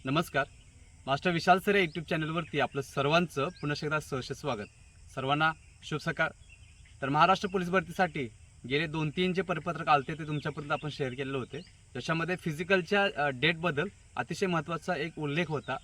नमस्कार. मास्टर विशाल सर या यूट्यूब चॅनलवरती आपलं सर्वांचं पुन्हा एकदा सहर्ष स्वागत. सर्वांना शुभ सकाळ. तर महाराष्ट्र पोलीस भरतीसाठी गेले 2-3 जे परिपत्रक आलते ते तुमच्यापर्यंत आपण शेअर केलेले होते. त्याच्यामध्ये फिजिकलच्या डेटबद्दल अतिशय महत्त्वाचा एक उल्लेख होता.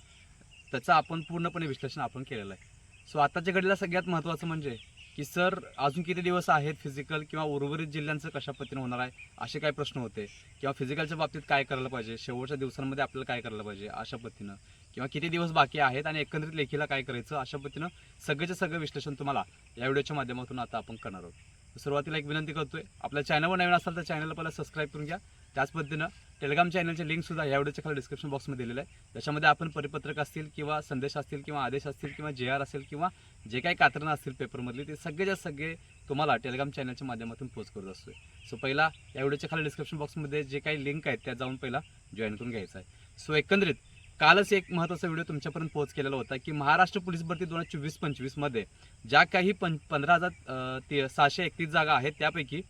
त्याचा आपण पूर्णपणे विश्लेषण आपण केलेलं आहे. सो आताच्या घडीला सगळ्यात महत्त्वाचं म्हणजे की सर अजून किती दिवस आहेत फिजिकल किंवा उर्वरित जिल्ह्यांचं कशा पद्धतीने होणार आहे असे काही प्रश्न होते, किंवा फिजिकलच्या बाबतीत काय करायला पाहिजे, शेवटच्या दिवसांमध्ये आपल्याला काय करायला पाहिजे अशा पद्धतीनं, किंवा किती दिवस बाकी आहेत आणि एकंदरीत लेखीला काय करायचं अशा पद्धतीनं सगळेचे सगळं विश्लेषण तुम्हाला या व्हिडिओच्या माध्यमातून आता आपण करणार आहोत. सुरुवातीला एक विनंती करतोय, आपल्या चॅनलवर नवीन असाल तर चॅनलला पहिला सबस्क्राईब करून घ्या. त्याच पद्धतीनं टेलिग्राम चॅनलचे लिंकसुद्धा या व्हिडिओच्या खाली डिस्क्रिप्शन बॉक्समध्ये दिलेलं आहे. त्याच्यामध्ये आपण परिपत्रक असतील किंवा संदेश असतील किंवा आदेश असतील किंवा JR असेल किंवा जे काही कात्रणं असतील पेपरमधली ते सगळेच्या सगळे तुम्हाला टेलिग्राम चॅनलच्या माध्यमातून पोस्ट करत असतोय. सो पहिला या व्हिडिओच्या खाली डिस्क्रिप्शन बॉक्समध्ये जे काही लिंक आहेत त्या जाऊन पहिला जॉईन करून घ्यायचा आहे. सो एकंदरीत कालच एक महत्त्वाचा व्हिडिओ तुमच्यापर्यंत पोस्ट केलेला होता की महाराष्ट्र पोलीस भरती 2024-25 मध्ये ज्या काही 15,631 जागा आहेत त्यापैकी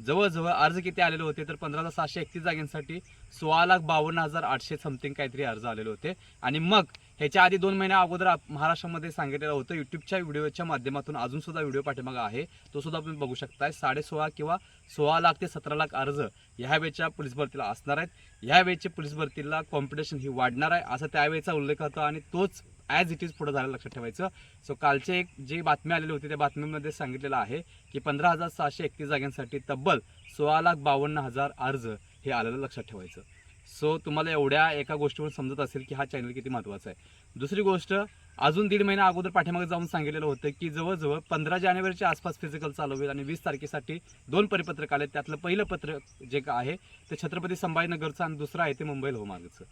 जवळजवळ अर्ज किती आलेले होते तर 15,631 जागांसाठी 16,52,800 समथिंग काहीतरी अर्ज आलेले होते. आणि मग ह्याच्या आधी 2 महिन्या अगोदर महाराष्ट्रामध्ये सांगितलेलं होतं यूट्यूबच्या व्हिडिओच्या माध्यमातून, अजून सुद्धा व्हिडिओ पाठीमागा आहे तो सुद्धा तुम्ही बघू शकताय, 16.5 किंवा 16 लाख ते 17 लाख अर्ज ह्या वेळेच्या पोलीस भरतीला असणार आहेत. ह्या वेळेच्या पोलीस भरतीला कॉम्पिटिशन ही वाढणार आहे असं त्यावेळेचा उल्लेख होता आणि तोच ॲज इट इज पुढे झालं लक्षात ठेवायचं. सो कालचे एक जी बातमी आलेली होती त्या बातमीमध्ये सांगितलेलं आहे की 15,631 जागांसाठी तब्बल 16,52,000 अर्ज हे आलेलं लक्षात ठेवायचं. सो तुम्हाला एवढ्या एका गोष्टीवर समजत असेल की हा चॅनल किती महत्त्वाचा आहे. दुसरी गोष्ट, अजून 1.5 महिना अगोदर पाठीमागे जाऊन सांगितलेलं होतं की जवळजवळ 15 जानेवारीच्या आसपास फिजिकल चालू होईल आणि 20 तारखेसाठी 2 परिपत्रक आले. त्यातलं पहिलं पत्रक जे आहे ते छत्रपती संभाजीनगरचं आणि दुसरं आहे ते मुंबई लोहमार्गचं.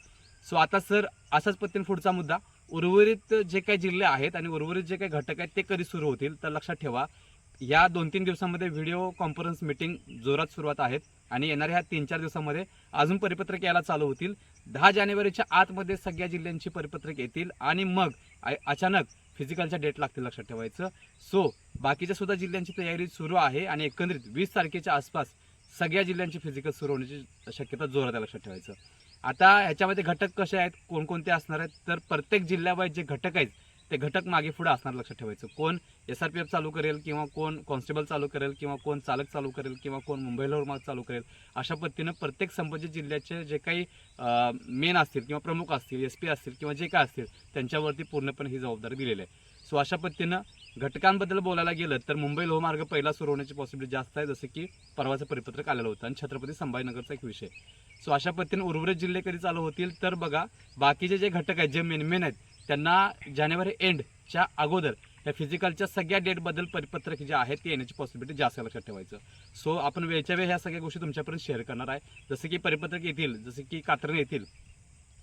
सो आता सर असाच पद्धतीने पुढचा मुद्दा, उर्वरित जे काही जिल्हे आहेत आणि उर्वरित जे काही घटक आहेत ते कधी सुरू होतील तर लक्षात ठेवा या 2-3 दिवसांमध्ये व्हिडिओ कॉन्फरन्स मीटिंग जोरात सुरुवात आहेत आणि येणाऱ्या ह्या 3-4 दिवसांमध्ये अजून परिपत्रक यायला चालू होतील. 10 जानेवारीच्या आतमध्ये सगळ्या जिल्ह्यांची परिपत्रक येतील आणि मग अचानक फिजिकलच्या डेट लागतील लक्षात ठेवायचं. सो बाकीच्या सुद्धा जिल्ह्यांची तयारी सुरू आहे आणि एकंदरीत 20 तारखेच्या आसपास सगळ्या जिल्ह्यांची फिजिकल सुरू होण्याची शक्यता जोरात आहे लक्षात ठेवायचं. आता ह्याच्यामध्ये घटक कसे आहेत, कोणकोणते असणार आहेत तर प्रत्येक जिल्ह्यावाईज जे घटक आहेत ते घटक मागे पुढे असणार लक्षात ठेवायचं. कोण SRPF चालू करेल किंवा कोण कॉन्स्टेबल चालू करेल किंवा कोण चालक चालू करेल किंवा कोण मुंबई लोहमार्ग चालू करेल, अशा पद्धतीनं प्रत्येक संबंधित जिल्ह्याचे जे काही मेन असतील किंवा प्रमुख असतील, SP असतील किंवा जे काय असतील त्यांच्यावरती पूर्णपणे ही जबाबदारी दिलेली आहे. सो अशा पद्धतीनं घटकांबद्दल बोलायला गेलं तर मुंबई लोहमार्ग पहिला सुरू होण्याची पॉसिबिलिटी जास्त आहे, जसं की परवाचं परिपत्रक आलेलं होतं आणि छत्रपती संभाजीनगरचा एक विषय. सो अशा पद्धतीने उर्वरित जिल्हे कधी चालू होतील तर बघा, बाकीचे जे घटक आहेत जे मेन आहेत त्यांना जानेवारी एंडच्या अगोदर या फिजिकलच्या सगळ्या डेटबद्दल परिपत्रक जे आहेत ते येण्याची पॉसिबिलिटी जास्त लक्षात ठेवायचं. सो आपण वेळच्या वेळ ह्या सगळ्या गोष्टी तुमच्यापर्यंत शेअर करणार आहे. जसं की परिपत्रक येतील, जसे की कात्रणं येतील,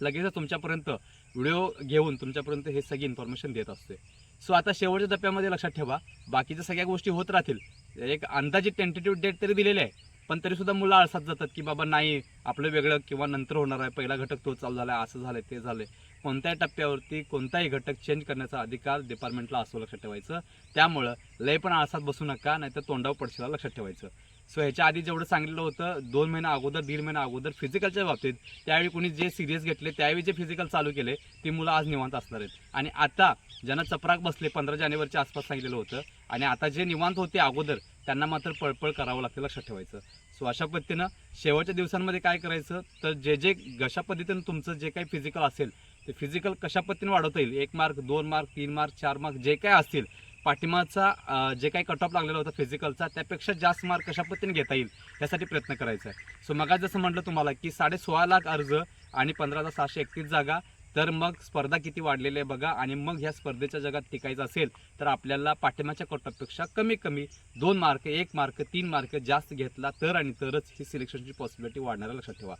लगेचच तुमच्यापर्यंत व्हिडिओ घेऊन तुमच्यापर्यंत हे सगळी इन्फॉर्मेशन देत असते. सो आता शेवटच्या टप्प्यामध्ये लक्षात ठेवा बाकीच्या सगळ्या गोष्टी होत राहतील. एक अंदाजे टेंटेटिव्ह डेट तरी दिलेले आहे, पण तरीसुद्धा मुलं आळसात जातात की बाबा नाही आपलं वेगळं किंवा नंतर होणार आहे, पहिला घटक तो चालू झाला आहे, असं झालं ते झालं. कोणत्याही टप्प्यावरती कोणताही घटक चेंज करण्याचा अधिकार डिपार्टमेंटला असतो लक्षात ठेवायचं. त्यामुळं लय पण आळसात बसू नका, नाहीतर तोंडावर पडशीला लक्षात ठेवायचं. सो ह्याच्या आधी जेवढं सांगितलं होतं 2 महिना अगोदर 1.5 महिना अगोदर फिजिकलच्या बाबतीत, त्यावेळी कोणी जे सिरियस घेतले त्यावेळी जे फिजिकल चालू केले ती मुलं आज निवांत असणार आहेत. आणि आता ज्यांना चपराक बसले 15 जानेवारीच्या आसपास सांगितलेलं होतं आणि आता जे निवांत होते अगोदर त्यांना मात्र पळपळ करावं लागतं लक्षात ठेवायचं. सो अशा पद्धतीनं शेवटच्या दिवसांमध्ये काय करायचं तर जे कशा पद्धतीनं तुमचं जे काही फिजिकल असेल ते फिजिकल कशा पद्धतीने वाढवता येईल, 1 मार्क 2 मार्क 3 मार्क 4 मार्क जे काय असतील, पाठिंबाचा जे काही कट ऑफ लागलेला होता फिजिकलचा त्यापेक्षा जास्त मार्क कशा पद्धतीने घेता येईल यासाठी प्रयत्न करायचा आहे. सो मग जसं म्हटलं तुम्हाला की 16.5 लाख अर्ज आणि 15,631 जागा, तर मग स्पर्धा किती वाढलेली आहे बघा. आणि मग ह्या स्पर्धेच्या जगात टिकायचं असेल तर आपल्याला पाठिंबाच्या कट ऑफपेक्षा कमी कमी 2 मार्क 1 मार्क 3 मार्क जास्त घेतला तर आणि तरच ही सिलेक्शनची पॉसिबिलिटी वाढणार लक्षात ठेवा.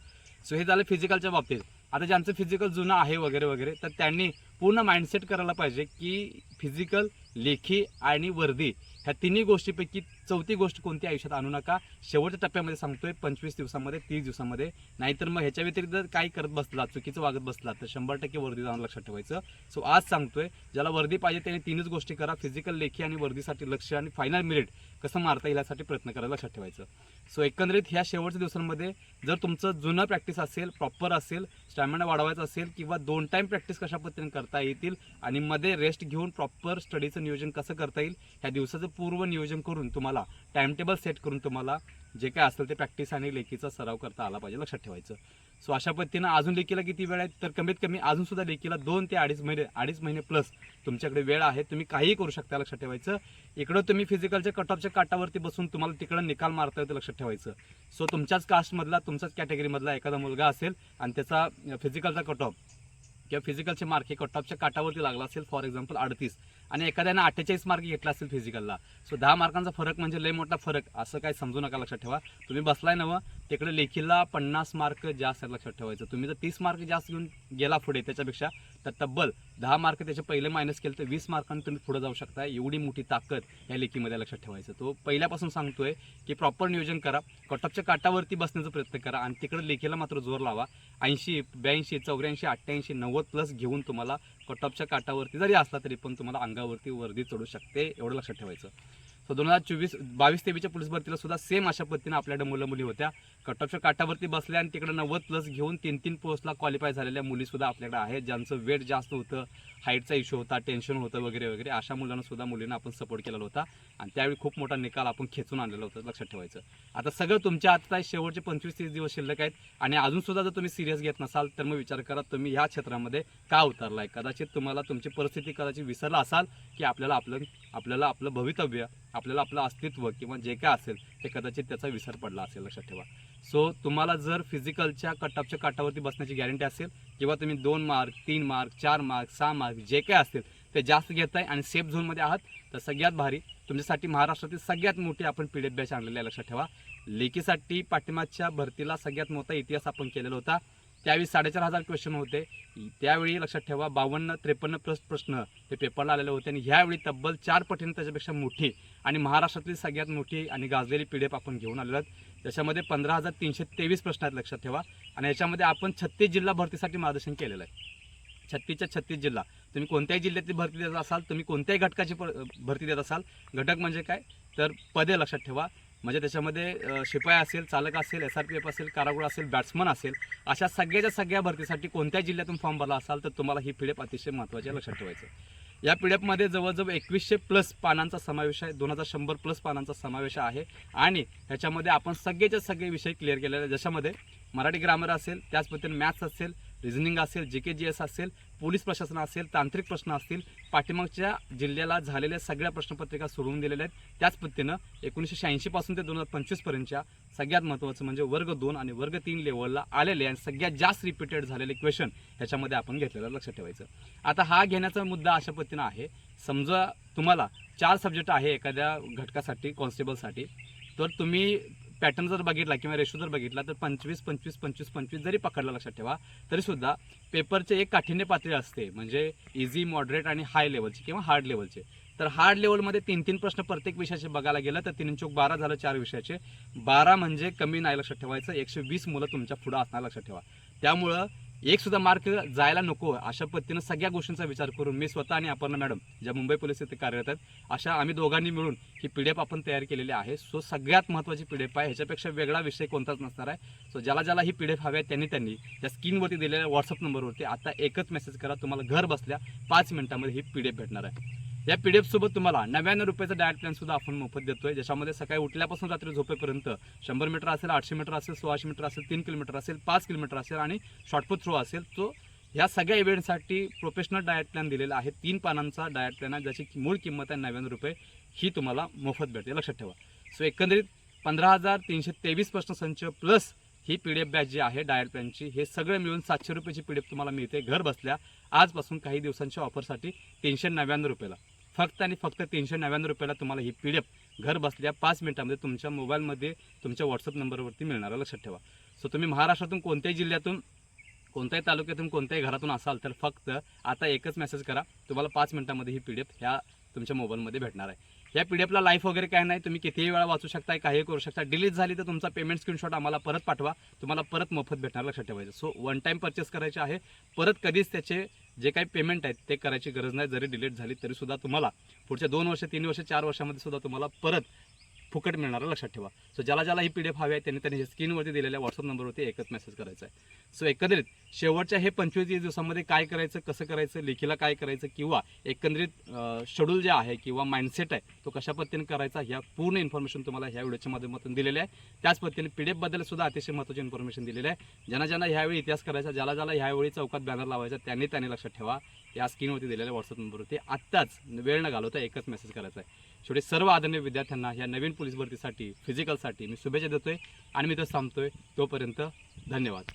सो हे झालं फिजिकलच्या बाबतीत. आता ज्यांचं फिजिकल जुनं आहे वगैरे वगैरे तर त्यांनी पूर्ण माइंडसेट करायला पाहिजे की फिजिकल, लेखी आणि वर्दी ह्या तिन्ही गोष्टीपैकी चौथी गोष्ट कोणती आयुष्यात आणू नका. शेवटच्या टप्प्यामध्ये सांगतोय 25 दिवसामध्ये 30 दिवसामध्ये, नाहीतर मग ह्याच्या व्यतिरिक्त काही करत बसला, चुकीचं वागत बसला तर 100% वर्दी जाऊन लक्षात ठेवायचं. सो आज सांगतोय ज्याला वर्दी पाहिजे त्याने तीनच गोष्टी करा. फिजिकल, लेखी आणि वर्दीसाठी लक्ष आणि फायनल मेरिट कसं मारता येईल यासाठी प्रयत्न करायला लक्षात ठेवायचं. सो एकंदरीत ह्या शेवटच्या दिवसांमध्ये जर तुमचं जुनं प्रॅक्टिस असेल, प्रॉपर असेल, स्टॅमिना वाढवायचा असेल किंवा 2 टाईम प्रॅक्टिस कशा पद्धतीने करता येतील आणि मध्ये रेस्ट घेऊन प्रॉपर स्टडीचं नियोजन कसं करता येईल ह्या दिवसाचं पूर्व नियोजन करून तुम्हाला टाइम टेबल सेट करून तुम्हाला जे काय असेल ते प्रॅक्टिस आणि लेखीचा सराव करता आला पाहिजे, लक्षात ठेवायचं. सो अशा पद्धतीनं अजून लेखीला किती वेळ आहे तर कमीत कमी अजून सुद्धा लेखीला 2 ते 2.5 महिने प्लस तुमच्याकडे वेळ आहे. तुम्ही काहीही करू शकता, लक्षात ठेवायचं. इकडं तुम्ही फिजिकलच्या कटऑफच्या काटावरती बसून तुम्हाला तिकडं निकाल मारता येतो, लक्षात ठेवायचं. सो तुमच्याच कास्टमधला, तुमच्याच कॅटेगरीमधला एखादा मुलगा असेल आणि त्याचा फिजिकलचा कटऑफ किंवा फिजिकलचे मार्क हे कटऑफच्या काटावरती लागला असेल, फॉर एक्झाम्पल 38, आणि एखाद्यानं 48 मार्क घेतला असेल फिजिकलला, सो 10 मार्कांचा फरक म्हणजे लय मोठा फरक असं काय समजू नका, लक्षात ठेवा. तुम्ही बसलाय नवं तिकडे लेखीला 50 मार्क जास्त आहेत, लक्षात ठेवायचं. तुम्ही जर 30 मार्क जास्त घेऊन गेला पुढे त्याच्यापेक्षा तर तब्बल 10 मार्क त्याचे पहिले मायनस केलं तर 20 मार्कांनी तुम्ही पुढे जाऊ शकता. एवढी मोठी ताकद या लेखीमध्ये, लक्षात ठेवायचं. तो पहिल्यापासून सांगतोय की प्रॉपर नियोजन करा, कटऑफच्या काटावरती बसण्याचा प्रयत्न करा आणि तिकडे लेखीला मात्र जोर लावा. 80, 82, 84, 88, 90 प्लस घेऊन तुम्हाला कटऑफच्या काटावरती जरी असला तरी पण तुम्हाला अंगावरती वर्दी चढू शकते, एवढं लक्षात ठेवायचं. सो 2022-23च्या पोलीस भरतीला सुद्धा सेम अशा पद्धतीने आपल्याकडे मुलं मुली होत्या, कटऑफच्या काटावरती बसल्या आणि तिकडे 90 प्लस घेऊन 3-3 पोस्टला क्वालिफाय झालेल्या मुली सुद्धा आपल्याकडे आहेत, ज्यांचं वेट जास्त होतं, हाईटचा इश्यू होता, टेन्शन होतं वगैरे वगैरे. अशा मुलांना सुद्धा मुलींना आपण सपोर्ट केलेला होता आणि त्यावेळी खूप मोठा निकाल आपण खेचून आणलेला होता, लक्षात ठेवायचं. आता सगळं तुमच्या हातात आहे. शेवटचे 25-30 दिवस शिल्लक आहेत आणि अजून सुद्धा जर तुम्ही सिरियस घेत नसाल तर मग विचार करा तुम्ही ह्या क्षेत्रामध्ये का उतरलाय. कदाचित तुम्हाला तुमची परिस्थिती कदाचित विसरला असाल की आपल्याला आपलं भवितव्य, आपल्याला आपलं अस्तित्व किंवा जे काय असेल ते कदाचित त्याचा विसर पडला असेल, लक्षात ठेवा. सो तुम्हाला जर फिजिकलच्या कटऑफच्या काटावरती बसण्याची गॅरंटी असेल किंवा तुम्ही 2 मार्क, 3 मार्क, 4 मार्क, 6 मार्क जे काय असतील ते जास्त घेताय आणि सेफ झोनमध्ये आहात तर सगळ्यात भारी तुमच्यासाठी महाराष्ट्रातील सगळ्यात मोठी आपण PDF बॅच आणलेली आहे, लक्षात ठेवा. लेखीसाठी पाठिंबाच्या भरतीला सगळ्यात मोठा इतिहास आपण केलेला होता. त्यावेळी 4,500 क्वेश्चन होते. त्यावेळी लक्षात ठेवा 52-53 प्लस प्रश्न हे पेपरला आलेले होते आणि ह्यावेळी तब्बल 4 पटीने त्याच्यापेक्षा मोठी आणि महाराष्ट्रातली सगळ्यात मोठी आणि गाजलेली PDF आपण घेऊन आलेलो आहोत. त्याच्यामध्ये 15,323 प्रश्न आहेत, लक्षात ठेवा. आणि याच्यामध्ये आपण 36 जिल्हा भरतीसाठी मार्गदर्शन केलेलं आहे. 36 जिल्हा. तुम्ही कोणत्याही जिल्ह्यातली भरती देत असाल, तुम्ही कोणत्याही घटकाची भरती देत असाल, घटक म्हणजे काय तर पदे, लक्षात ठेवा. म्हणजे त्याच्यामध्ये शिपाई असेल, चालक असेल, SRPF असेल, कारागृह असेल, बॅट्समन असेल, अशा सगळ्याच्या सगळ्या भरतीसाठी कोणत्या जिल्ह्यातून फॉर्म भरला असाल तर तुम्हाला ही PDF अतिशय महत्त्वाची आहे, लक्षात ठेवायचं. या PDF मध्ये जवळजवळ 2100 प्लस पानांचा समावेश आहे, 2100 प्लस पानांचा समावेश आहे आणि ह्याच्यामध्ये आपण सगळेचे सगळे विषय क्लिअर केलेले आहेत, ज्याच्यामध्ये मराठी ग्रामर असेल, त्याच पद्धतीने मॅथ्स असेल, रिझनिंग असेल, GK-GS असेल, पोलीस प्रशासन असेल, तांत्रिक प्रश्न असतील, पाठीमागच्या जिल्ह्याला झालेल्या सगळ्या प्रश्नपत्रिका सोडवून दिलेल्या आहेत. त्याच पद्धतीनं 1986 पासून ते 2025 पर्यंतच्या सगळ्यात महत्त्वाचं म्हणजे वर्ग 2 आणि वर्ग 3 लेवलला आलेले आणि सगळ्यात जास्त रिपीटेड झालेले क्वेश्चन ह्याच्यामध्ये आपण घेतलेलं, लक्षात ठेवायचं. आता हा घेण्याचा मुद्दा अशा पद्धतीनं आहे, समजा तुम्हाला 4 सब्जेक्ट आहे एखाद्या घटकासाठी, कॉन्स्टेबलसाठी, तर तुम्ही पॅटर्न जर बघितला किंवा रेशो जर बघितला तर 25-25-25-25 जरी पकडला, लक्षात ठेवा, तरीसुद्धा पेपरचे एक काठिण्य पातळी असते, म्हणजे इझी, मॉडरेट आणि हाय लेवलचे किंवा हार्ड लेवलचे. तर हार्ड लेवलमध्ये 3-3 प्रश्न प्रत्येक विषयाचे बघायला गेलं तर 3-12 झालं 4 विषयाचे. 12 म्हणजे कमी नाही, लक्षात ठेवायचं. 120 मुलं तुमच्या पुढं असणार, लक्षात ठेवा. त्यामुळं एक सुद्धा मार्क जायला नको अशा पद्धतीनं सगळ्या गोष्टींचा विचार करून मी स्वतः आणि अपर्णा मॅडम ज्या मुंबई पोलीस येथे कार्यरत आहेत, अशा आम्ही दोघांनी मिळून ही PDF आपण तयार केलेली आहे. सो सगळ्यात महत्त्वाची PDF आहे, ह्याच्यापेक्षा वेगळा विषय कोणताच नसणार आहे. सो ज्याला ही PDF हवी आहे त्यांनी त्या स्क्रीनवरती दिलेल्या WhatsApp नंबरवरती आता एकच मेसेज करा, तुम्हाला घर बसल्या 5 मिनिटांमध्ये ही PDF भेटणार आहे. या PDF सोबत तुम्हाला 99 रुपयाचा डाएट प्लॅन सुद्धा आपण मोफत देतोय, ज्याच्यामध्ये सकाळी उठल्यापासून रात्री झोपेपर्यंत 100 मीटर असेल, 800 मीटर असेल, 1600 मीटर असेल, 3 किलोमीटर असेल, 5 किलोमीटर असेल आणि शॉर्टपुट थ्रो असेल. तो ह्या सगळ्या इव्हेंटसाठी प्रोफेशनल डाएट प्लॅन दिलेला आहे. 3 पानांचा डाएट प्लॅन आहे, ज्याची मूळ किंमत आहे 99 रुपये. ही तुम्हाला मोफत भेटते, लक्षात ठेवा. सो एकंदरीत 15,323 प्रश्नसंच प्लस ही PDF बॅच जी आहे डाएट प्लॅनची, हे सगळं मिळून 700 रुपयाची PDF तुम्हाला मिळते घर बसल्या. आजपासून काही दिवसांच्या ऑफरसाठी 399 रुपयाला, फक्त आणि फक्त 399 रुपयाला तुम्हाला ही PDF घर बसल्या 5 मिनिटांमध्ये तुमच्या मोबाईलमध्ये तुमच्या WhatsApp नंबरवरती मिळणार, लक्षात ठेवा. सो तुम्ही महाराष्ट्रातून कोणत्याही जिल्ह्यातून, कोणत्याही तालुक्यातून, कोणत्याही घरातून असाल तर फक्त आता एकच मेसेज करा, तुम्हाला 5 मिनिटांमध्ये ही PDF ह्या तुमच्या मोबाईलमध्ये भेटणार आहे. या PDF ला लाईफ वगैरे काय नाही, तुम्ही कितीही वेळा वाचू शकता, काही करू शकता. डिलीट झाली तर तुमचा पेमेंट स्क्रीनशॉट आम्हाला परत पाठवा, तुम्हाला परत मोफत भेटणार, लक्षात ठेवायचं. सो वन टाइम परचेस करायचे आहे, परत कधीच त्याचे जे काही पेमेंट आहेत ते करायची गरज नाही. जरी डिलीट झाली तरी सुद्धा तुम्हाला पुढच्या 2 वर्ष 3 वर्ष 4 वर्षामध्ये सुद्धा तुम्हाला परत फुकट मिळणार, लक्षात ठेवा. सो ज्याला ही PDF हवी आहे त्यांनी स्क्रीनवरती दिलेल्या व्हॉट्सअप नंबरवरती एकच मेसेज करायचा आहे. सो एकंदरीत शेवटच्या हे 25 दिवसामध्ये काय करायचं, कसं करायचं, लेखीला काय करायचं, किंवा एकंदरीत शेड्यूल जे आहे किंवा माइंडसेट आहे तो कशा पद्धतीने करायचा, ह्या पूर्ण इन्फॉर्मेशन तुम्हाला ह्या व्हिडिओच्या माध्यमातून दिलेली आहे. त्याच पद्धतीने PDF बद्दल सुद्धा अतिशय महत्त्वाची इन्फॉर्मेशन दिलेली आहे. ज्यांना ह्यावेळी इतिहास करायचा, ज्याला ह्यावेळी चौकात बॅनर लावायचा, त्यांनी लक्षात ठेवा, या स्क्रीनवरती दिलेल्या व्हॉट्सअप नंबरवरती आत्ताच वेळ न घालवता एकच मेसेज करायचा आहे. शेवटी सर्व आदरणीय विद्यार्थ्यांना या नवीन पोलीस भरतीसाठी, फिजिकलसाठी मी शुभेच्छा देतोय आणि मी तो थांबतोय. तोपर्यंत धन्यवाद.